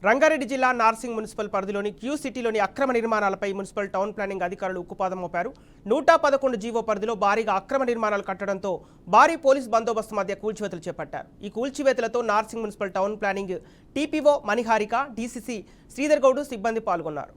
రంగారెడ్డి జిల్లా నార్సింగ్ మున్సిపల్ పరిధిలోని క్యూ సిటీలోని అక్రమ నిర్మాణాలపై మున్సిపల్ టౌన్ ప్లానింగ్ అధికారులు ఉక్కుపాదం మోపారు. 111 జీవో పరిధిలో భారీగా అక్రమ నిర్మాణాలు కట్టడంతో భారీ పోలీస్ బందోబస్తు మధ్య కూల్చివేతలు చేపట్టారు. ఈ కూల్చివేతలతో Narsingi municipal town planning TPO Maniharika, DCC Sridhar Goud సిబ్బంది పాల్గొన్నారు.